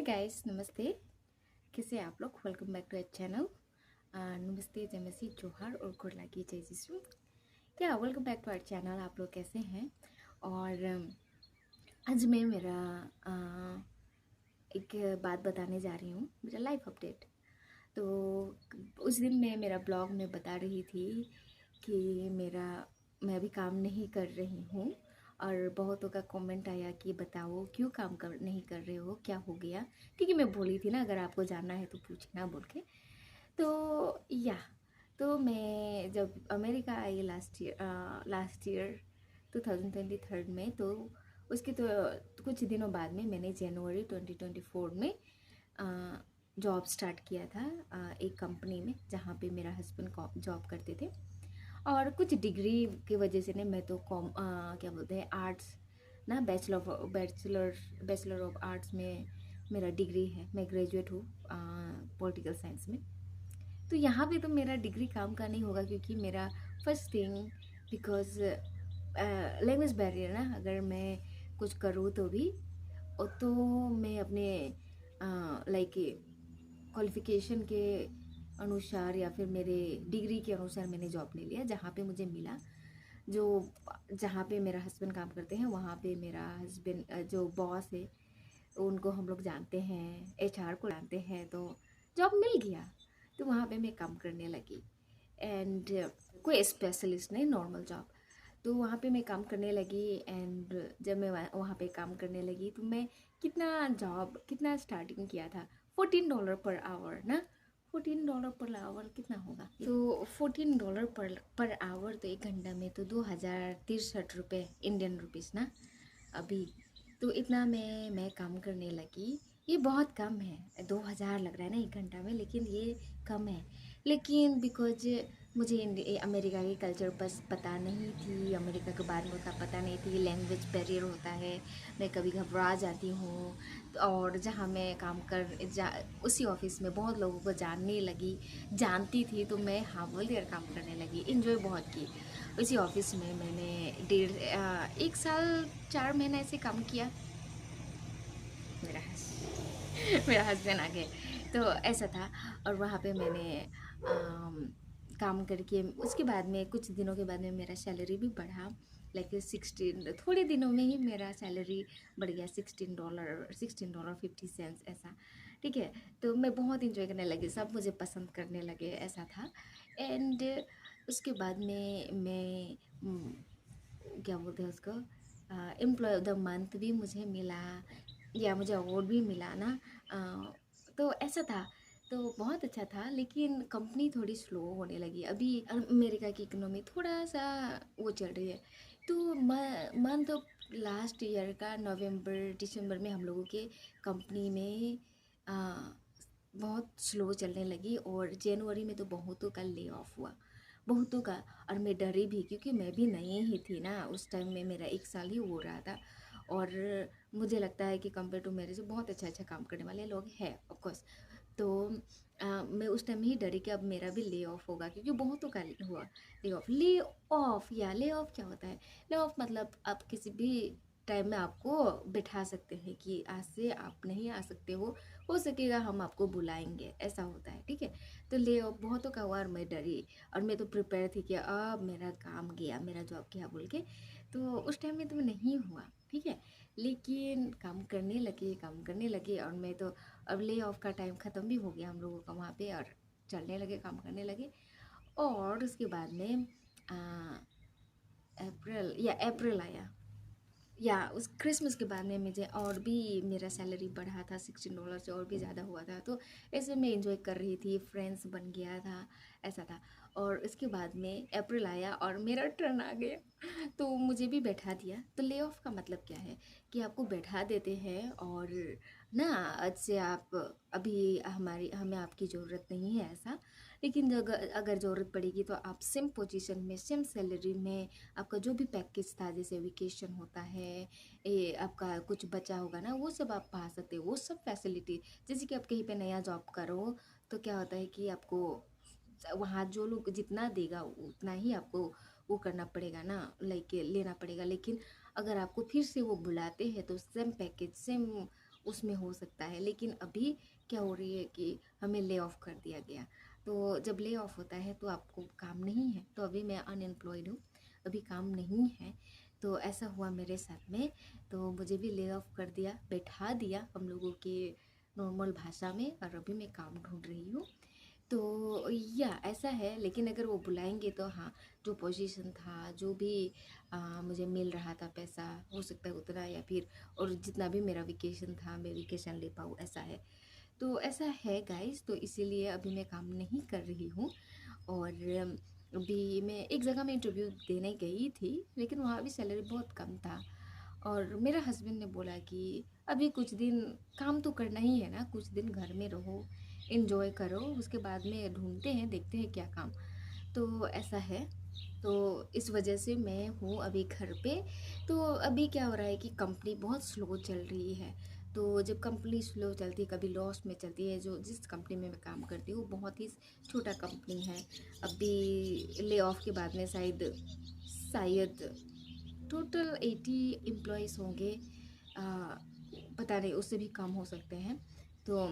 Guys, नमस्ते। कैसे हैं आप लोग? Welcome back to our channel. नमस्ते, जय जोहार और गुड लकी जय जिसू। क्या welcome back to our channel. आप लोग कैसे हैं? और आज मैं मेरा एक बात बताने जा रही हूँ, मेरा लाइफ अपडेट। तो उस दिन मैं मेरा ब्लॉग में बता रही थी कि मैं अभी काम नहीं कर रही हूँ और बहुतों का कमेंट आया कि बताओ क्यों नहीं कर रहे हो, क्या हो गया। क्योंकि मैं बोली थी ना, अगर आपको जानना है तो पूछना बोल के। तो मैं जब अमेरिका आई लास्ट ईयर 2023 में, तो उसके तो कुछ दिनों बाद में मैंने जनवरी 2024 में जॉब स्टार्ट किया था एक कंपनी में, जहाँ पे मेरा हस्बैंड जॉब करते थे। और कुछ डिग्री की वजह से ना, मैं तो क्या बोलते हैं, आर्ट्स ना, बैचलर ऑफ आर्ट्स में मेरा डिग्री है। मैं ग्रेजुएट हूँ पॉलिटिकल साइंस में। तो यहाँ पे तो मेरा डिग्री काम का नहीं होगा, क्योंकि मेरा first thing, because language barrier ना, अगर मैं कुछ करूँ तो भी तो मैं अपने लाइक क्वालिफिकेशन के अनुसार या फिर मेरे डिग्री के अनुसार मैंने जॉब ले लिया, जहाँ पे मुझे मिला। जो जहाँ पे मेरा हस्बैंड काम करते हैं, वहाँ पे मेरा हस्बैंड जो बॉस है, उनको हम लोग जानते हैं, एचआर को जानते हैं, तो जॉब मिल गया। तो वहाँ पे मैं काम करने लगी। एंड कोई स्पेशलिस्ट नहीं, नॉर्मल जॉब। तो वहाँ पे मैं काम करने लगी। एंड जब मैं वहाँ पे काम करने लगी, तो मैं कितना स्टार्टिंग किया था, $14 पर आवर ना। $14 पर आवर कितना होगा? तो $14 पर आवर, तो 1 घंटा में तो 2063 इंडियन रुपीज़ ना अभी। तो इतना मैं काम करने लगी। ये बहुत कम है, 2000 लग रहा है ना 1 घंटा में, लेकिन ये कम है। लेकिन बिकॉज मुझे अमेरिका की कल्चर बस पता नहीं थी, अमेरिका के बारे में उतना पता नहीं थी, लैंग्वेज बैरियर होता है, मैं कभी घबरा जाती हूँ। और जहाँ मैं उसी ऑफिस में बहुत लोगों को जानती थी, तो मैं हाँ बोल देर काम करने लगी, इन्जॉय बहुत की। उसी ऑफिस में मैंने 1 साल 4 महीने ऐसे काम किया। मेरा हस्बैंड आ गए, तो ऐसा था। और वहाँ पे मैंने काम करके, उसके बाद में कुछ दिनों के बाद में मेरा सैलरी भी बढ़ा। लाइक 16, थोड़े दिनों में ही मेरा सैलरी बढ़ गया, $16.50 ऐसा। ठीक है। तो मैं बहुत इंजॉय करने लगी, सब मुझे पसंद करने लगे, ऐसा था। एंड उसके बाद में मैं क्या बोलते हैं उसको, एम्प्लॉय ऑफ द मंथ भी मुझे मिला, या मुझे अवार्ड भी मिला ना। तो ऐसा था। तो बहुत अच्छा था। लेकिन कंपनी थोड़ी स्लो होने लगी अभी। अमेरिका की इकोनॉमी थोड़ा सा वो चल रही है। तो मंथ ऑफ लास्ट ईयर का नवंबर दिसंबर में हम लोगों के कंपनी में बहुत स्लो चलने लगी। और जनवरी में तो बहुतों का ले ऑफ हुआ, बहुतों का। और मैं डरी भी, क्योंकि मैं भी नई ही थी ना उस टाइम में, मेरा 1 साल ही हो रहा था। और मुझे लगता है कि कंपेयर टू मेरे से बहुत अच्छा काम करने वाले लोग हैं ऑफकोर्स। तो मैं उस टाइम ही डरी कि अब मेरा भी ले ऑफ होगा, क्योंकि बहुतों का हुआ ले ऑफ क्या होता है? ले ऑफ मतलब आप किसी भी टाइम में आपको बिठा सकते हैं कि आज से आप नहीं आ सकते हो सकेगा हम आपको बुलाएंगे, ऐसा होता है। ठीक है। तो ले ऑफ बहुतों का हुआ और मैं डरी। और मैं तो प्रिपेयर थी कि अब मेरा काम गया, मेरा जॉब गया बोल के। तो उस टाइम में तो नहीं हुआ। ठीक है। लेकिन काम करने लगे और मैं तो, अब ले ऑफ का टाइम ख़त्म भी हो गया हम लोगों का वहाँ पे, और चलने लगे, काम करने लगे। और उसके बाद में अप्रैल आया, या उस क्रिसमस के बाद में मुझे और भी मेरा सैलरी बढ़ा था, $16 से और भी ज़्यादा हुआ था। तो ऐसे मैं इंजॉय कर रही थी, फ्रेंड्स बन गया था, ऐसा था। और उसके बाद में अप्रैल आया और मेरा टर्न आ गया, तो मुझे भी बैठा दिया। तो ले ऑफ का मतलब क्या है कि आपको बैठा देते हैं, और ना आज से आप, अभी हमें आपकी ज़रूरत नहीं है ऐसा। लेकिन अगर ज़रूरत पड़ेगी तो आप सेम पोजीशन में, सेम सैलरी में, आपका जो भी पैकेज था, जैसे वेकेशन होता है, ये आपका कुछ बचा होगा ना, वो सब आप पा सकते हो, वो सब फैसिलिटी। जैसे कि आप कहीं पे नया जॉब करो, तो क्या होता है कि आपको वहाँ जो लोग जितना देगा उतना ही आपको वो करना पड़ेगा ना, लाइक लेना पड़ेगा। लेकिन अगर आपको फिर से वो बुलाते हैं, तो सेम पैकेज, सेम उसमें हो सकता है। लेकिन अभी क्या हो रही है कि हमें ले ऑफ कर दिया गया। तो जब ले ऑफ होता है तो आपको काम नहीं है, तो अभी मैं अनएम्प्लॉयड हूँ, अभी काम नहीं है। तो ऐसा हुआ मेरे साथ में, तो मुझे भी ले ऑफ कर दिया, बैठा दिया हम लोगों के नॉर्मल भाषा में, और अभी मैं काम ढूंढ रही हूँ। तो या ऐसा है। लेकिन अगर वो बुलाएंगे तो हाँ, जो पोजीशन था, जो भी मुझे मिल रहा था पैसा, हो सकता है उतना, या फिर और जितना भी मेरा वेकेशन था मैं वेकेशन ले पाऊँ, ऐसा है। तो ऐसा है गाइस, तो इसीलिए अभी मैं काम नहीं कर रही हूँ। और अभी मैं एक जगह में इंटरव्यू देने गई थी, लेकिन वहाँ भी सैलरी बहुत कम था। और मेरा हस्बैंड ने बोला कि अभी कुछ दिन काम तो करना ही है ना, कुछ दिन घर में रहो, इन्जॉय करो, उसके बाद में ढूंढते हैं, देखते हैं क्या काम। तो ऐसा है। तो इस वजह से मैं हूँ अभी घर पे। तो अभी क्या हो रहा है कि कंपनी बहुत स्लो चल रही है। तो जब कंपनी स्लो चलती है, कभी लॉस में चलती है, जो जिस कंपनी में मैं काम करती हूँ बहुत ही छोटा कंपनी है। अभी ले ऑफ के बाद में शायद टोटल 80 एम्प्लॉयज़ होंगे। पता नहीं, उससे भी कम हो सकते हैं। तो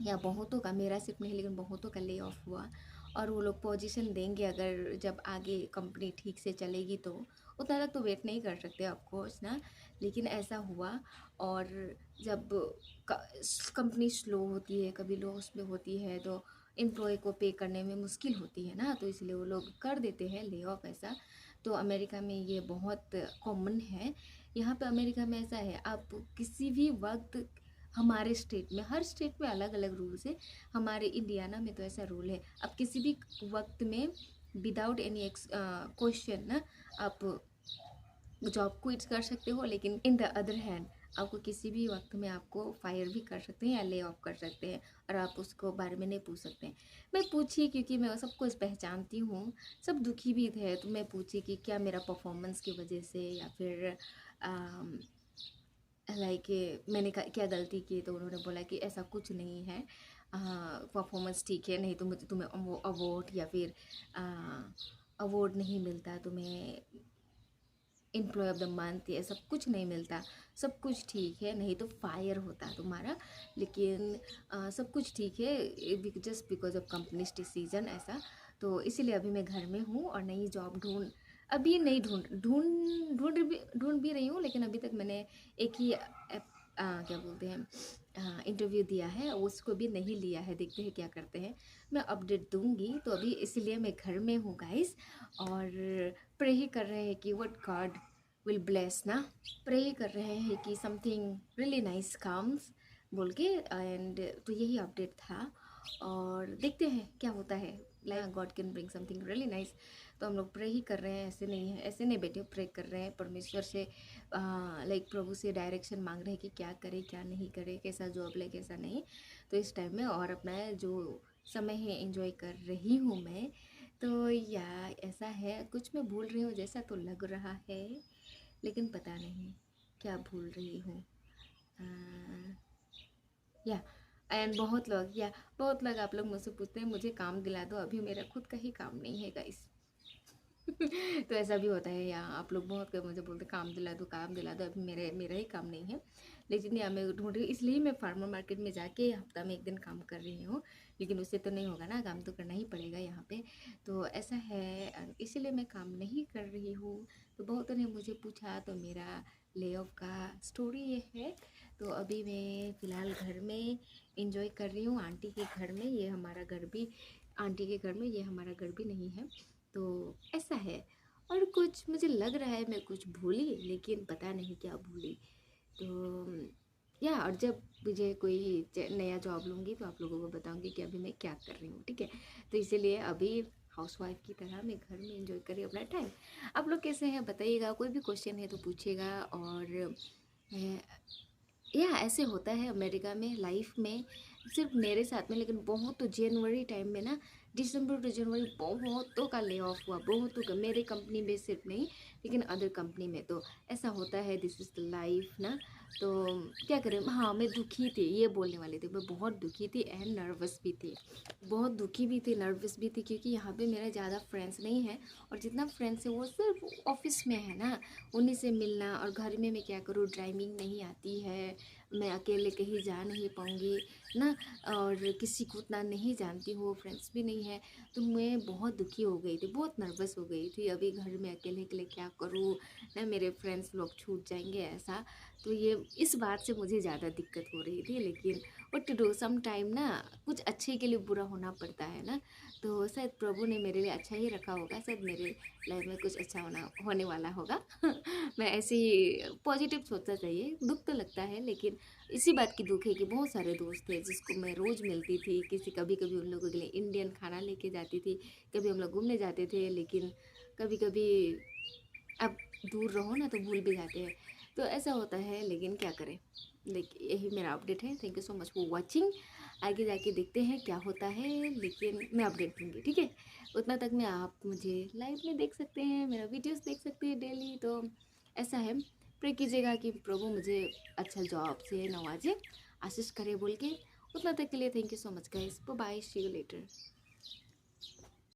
या बहुतों का, मेरा सिर्फ नहीं लेकिन बहुतों का ले ऑफ हुआ। और वो लोग पोजीशन देंगे अगर जब आगे कंपनी ठीक से चलेगी, तो उतना तक तो वेट नहीं कर सकते ऑफ कोर्स ना। लेकिन ऐसा हुआ। और जब कंपनी स्लो होती है, कभी लॉस में होती है, तो एम्प्लॉय को पे करने में मुश्किल होती है ना, तो इसलिए वो लोग कर देते हैं ले ऑफ ऐसा। तो अमेरिका में ये बहुत कॉमन है। यहाँ पे अमेरिका में ऐसा है, आप किसी भी वक्त, हमारे स्टेट में, हर स्टेट में अलग अलग रूल्स है। हमारे इंडियाना में तो ऐसा रूल है, आप किसी भी वक्त में विदाउट एनी क्वेश्चन ना आप जॉब क्विट कर सकते हो। लेकिन इन द अदर हैंड, आपको किसी भी वक्त में आपको फायर भी कर सकते हैं या ले ऑफ कर सकते हैं, और आप उसको बारे में नहीं पूछ सकते हैं। मैं पूछी, क्योंकि मैं सबको पहचानती हूँ, सब दुखी भी थे, तो मैं पूछी कि क्या मेरा परफॉर्मेंस की वजह से, या फिर लाइक मैंने क्या गलती की। तो उन्होंने बोला कि ऐसा कुछ नहीं है, परफॉर्मेंस ठीक है, नहीं तो मुझे तुम्हें अवार्ड या फिर अवार्ड नहीं मिलता, तुम्हें एम्प्लॉय ऑफ द मंथ, ये सब कुछ नहीं मिलता, सब कुछ ठीक है, नहीं तो फायर होता तुम्हारा। लेकिन सब कुछ ठीक है, just because of companies decision ऐसा। तो इसीलिए अभी मैं घर में हूँ और नई जॉब अभी नहीं ढूंढ भी रही हूँ। लेकिन अभी तक मैंने एक ही क्या बोलते हैं, इंटरव्यू दिया है, उसको भी नहीं लिया है, देखते हैं क्या करते हैं। मैं अपडेट दूंगी। तो अभी इसीलिए मैं घर में हूँ गाइस, और प्रे ही कर रहे हैं कि व्हाट गॉड विल ब्लेस ना, प्रे ही कर रहे हैं कि समथिंग रियली नाइस कम्स बोल के। एंड तो यही अपडेट था, और देखते हैं क्या होता है। Like God can bring something really nice. तो हम लोग प्रे ही कर रहे हैं, ऐसे नहीं है, ऐसे नहीं बैठे, प्रे कर रहे हैं परमेश्वर से, लाइक प्रभु से डायरेक्शन मांग रहे हैं कि क्या करे क्या नहीं करे, कैसा जॉब ले कैसा नहीं। तो इस टाइम में और अपना जो समय है एंजॉय कर रही हूँ मैं। तो या ऐसा है, कुछ मैं भूल रही हूँ जैसा तो लग रहा है, लेकिन पता नहीं क्या भूल रही हूँ। या एंड बहुत लोग आप लोग मुझसे पूछते हैं मुझे काम दिला दो, अभी मेरा खुद का ही काम नहीं है गाइस। तो ऐसा भी होता है, या आप लोग बहुत मुझे बोलते काम दिला दो काम दिला दो, अभी मेरा ही काम नहीं है। लेकिन या मैं ढूंढ रही हूँ, इसलिए मैं फार्मर मार्केट में जाके हफ्ता में एक दिन काम कर रही हूँ। लेकिन उससे तो नहीं होगा ना, काम तो करना ही पड़ेगा यहाँ पे। तो ऐसा है, इसीलिए मैं काम नहीं कर रही हूँ। तो बहुतों ने मुझे पूछा, तो मेरा ले ऑफ का स्टोरी ये है। तो अभी मैं फ़िलहाल घर में इंजॉय कर रही हूँ, आंटी के घर में। ये हमारा घर भी आंटी के घर में, ये हमारा घर भी नहीं है। तो ऐसा है। और कुछ मुझे लग रहा है मैं कुछ भूली, लेकिन पता नहीं क्या भूली। तो या और जब मुझे कोई नया जॉब लूँगी तो आप लोगों को बताऊँगी कि अभी मैं क्या कर रही हूँ, ठीक है। तो इसीलिए अभी हाउसवाइफ की तरह मैं घर में इंजॉय कर रही हूँ अपना टाइम। आप लोग कैसे हैं बताइएगा, कोई भी क्वेश्चन है तो पूछिएगा। और या ऐसे होता है अमेरिका में लाइफ में, सिर्फ मेरे साथ में, लेकिन बहुत तो जनवरी टाइम में ना, दिसंबर टू जनवरी बहुतों का ले ऑफ हुआ, बहुतों का, मेरे कंपनी में सिर्फ नहीं लेकिन अदर कंपनी में तो ऐसा होता है, दिस इज़ द लाइफ ना। तो क्या करें। हाँ, मैं दुखी थी, ये बोलने वाली थी, मैं बहुत दुखी थी एंड नर्वस भी थी। बहुत दुखी भी थी, नर्वस भी थी, क्योंकि यहाँ पे मेरा ज़्यादा फ्रेंड्स नहीं है, और जितना फ्रेंड्स है वो सिर्फ ऑफिस में है ना, उन्हीं से मिलना। और घर में मैं क्या करूँ, ड्राइविंग नहीं आती है, मैं अकेले कहीं जा नहीं पाऊँगी ना, और किसी को उतना नहीं जानती हूँ, फ्रेंड्स भी नहीं है। तो मैं बहुत दुखी हो गई थी, बहुत नर्वस हो गई थी, अभी घर में अकेले अकेले क्या करूँ ना, मेरे फ्रेंड्स लोग छूट जाएंगे ऐसा। तो ये इस बात से मुझे ज़्यादा दिक्कत हो रही थी। लेकिन what to do, some time ना कुछ अच्छे के लिए बुरा होना पड़ता है ना। तो शायद प्रभु ने मेरे लिए अच्छा ही रखा होगा, शायद मेरे लाइफ में कुछ अच्छा होने वाला होगा। मैं ऐसे ही पॉजिटिव सोचना चाहिए। दुख तो लगता है, लेकिन इसी बात की दुख है कि बहुत सारे दोस्त थे जिसको मैं रोज़ मिलती थी, किसी कभी कभी उन लोगों के लिए इंडियन खाना लेके जाती थी, कभी हम लोग घूमने जाते थे, लेकिन कभी कभी अब दूर रहो ना तो भूल भी जाते हैं। तो ऐसा होता है, लेकिन क्या करें। लेकिन यही मेरा अपडेट है। Thank you so much for watching. आगे जाके देखते हैं क्या होता है, लेकिन मैं अपडेट दूँगी, ठीक है। उतना तक में आप मुझे लाइव में देख सकते हैं, मेरा वीडियोस देख सकते हैं डेली। तो ऐसा है, प्रे कीजिएगा कि प्रभु मुझे अच्छा जॉब से नवाजे, आशीष करे बोल के। उतना तक के लिए thank you so much guys, bye, see you letter.